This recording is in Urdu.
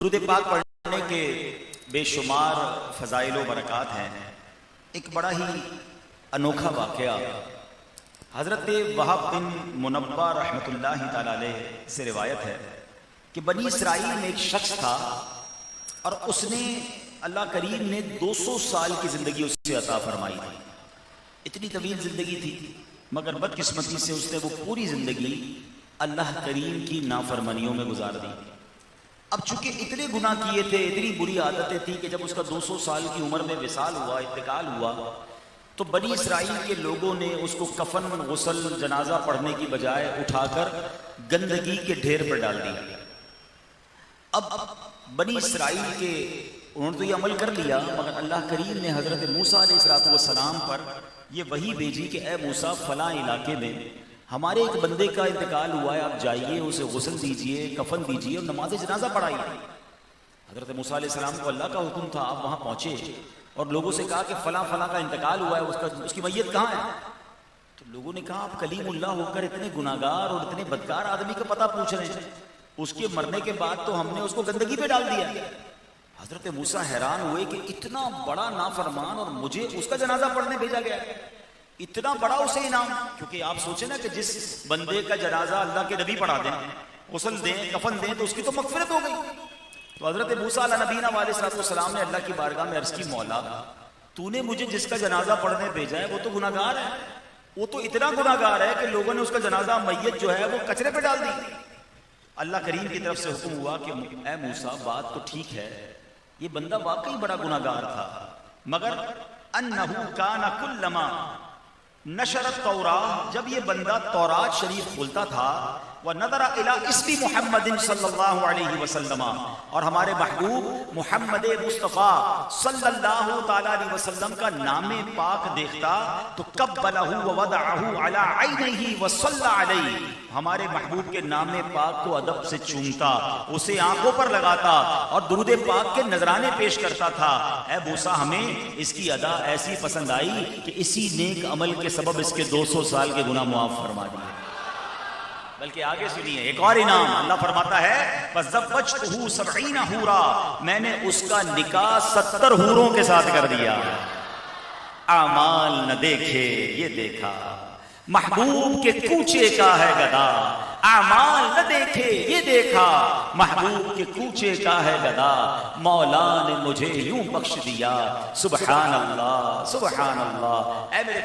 درود پاک پڑھنے کے بے شمار فضائل و برکات ہیں۔ ایک بڑا ہی انوکھا واقعہ حضرت وہب بن منبہ رحمۃ اللہ تعالی علیہ سے روایت ہے کہ بنی اسرائیل میں ایک شخص تھا اور اس نے اللہ کریم نے 200 سال کی زندگی اس سے عطا فرمائی تھی۔ اتنی طویل زندگی تھی مگر بدقسمتی سے اس نے وہ پوری زندگی اللہ کریم کی نافرمانیوں میں گزار دی۔ اب چونکہ اتنے گناہ کیے تھے، اتنی بری عادتیں تھیں کہ جب اس کا 200 سال کی عمر میں وصال ہوا، انتقال ہوا، تو بنی اسرائیل کے لوگوں نے اس کو کفن، غسل، جنازہ پڑھنے کی بجائے اٹھا کر گندگی کے ڈھیر پر ڈال دیا۔ اب بنی اسرائیل کے انہوں نے تو یہ عمل کر لیا، مگر اللہ کریم نے حضرت موسیٰ علیہ السلام پر یہ وحی بھیجی کہ اے موسیٰ فلاں علاقے میں ہمارے ایک بندے کا انتقال ہوا ہے، آپ جائیے اسے غسل دیجئے، کفن دیجئے اور نماز جنازہ پڑھائیے۔ حضرت موسیٰ علیہ السلام کو اللہ کا حکم تھا، آپ وہاں پہنچے اور لوگوں سے کہا کہ فلاں فلاں کا انتقال ہوا ہے، اس کی میت کہاں ہے؟ تو لوگوں نے کہا آپ کلیم اللہ ہو کر اتنے گناہگار اور اتنے بدکار آدمی کا پتہ پوچھ رہے ہیں، اس کے مرنے کے بعد تو ہم نے اس کو گندگی پہ ڈال دیا۔ حضرت موسیٰ حیران ہوئے کہ اتنا بڑا نافرمان اور مجھے اس کا جنازہ پڑھنے بھیجا گیا ہے، اتنا بڑا اسے انعام۔ کیونکہ آپ سوچیں نا کہ جس بندے کا جنازہ اللہ کے نبی پڑھا دیں، غسل دیں، کفن دیں، تو اس کی تو مغفرت ہو گئی۔ تو حضرت موسیٰ علیہ نبینا علیہ السلام نے اللہ کی بارگاہ میں عرض کی، مولا تو نے مجھے جس کا جنازہ پڑھنے بھیجا ہے وہ تو گناہگار ہے، وہ تو اتنا گناہگار ہے کہ لوگوں نے اس کا جنازہ میت جو ہے وہ کچرے پہ ڈال دی۔ اللہ کریم کی طرف سے حکم ہوا کہ اے موسیٰ بات تو ٹھیک ہے، یہ بندہ واقعی بڑا گناہگار تھا، مگر انہو کان کلما نشر التوراۃ، جب یہ بندہ تورات شریف کھولتا تھا، وَنَظَرَ إِلَىٰ اسْمِ مُحَمَّدٍ صلی اللہ علیہ وسلم، اور ہمارے محبوب محمد مصطفیٰ صلی اللہ تعالیٰ علیہ وسلم کا نام پاک دیکھتا تو قبلہ ووضعہ علی عینہ وصلی علیہ، ہمارے محبوب کے نام پاک کو ادب سے چومتا، اسے آنکھوں پر لگاتا اور درود پاک کے نذرانے پیش کرتا تھا۔ اے موسیٰ ہمیں اس کی ادا ایسی پسند آئی کہ اسی نیک عمل کے سبب اس کے 200 سال کے گناہ معاف فرما دیے۔ بلکہ آگے سنیے ایک اور انعام، اللہ فرماتا ہے فَزَوَّجْتُهُ 70 حُورًا، میں نے اس کا نکاح 70 حوروں کے ساتھ کر دیا۔ اعمال نہ دیکھے یہ دیکھا، محبوب کے کوچے کا ہے گدا، اعمال نہ دیکھے یہ دیکھا، محبوب کے کوچے کا ہے گدا، مولا نے مجھے یوں بخش دیا۔ سبحان اللہ، سبحان اللہ۔ اے میرے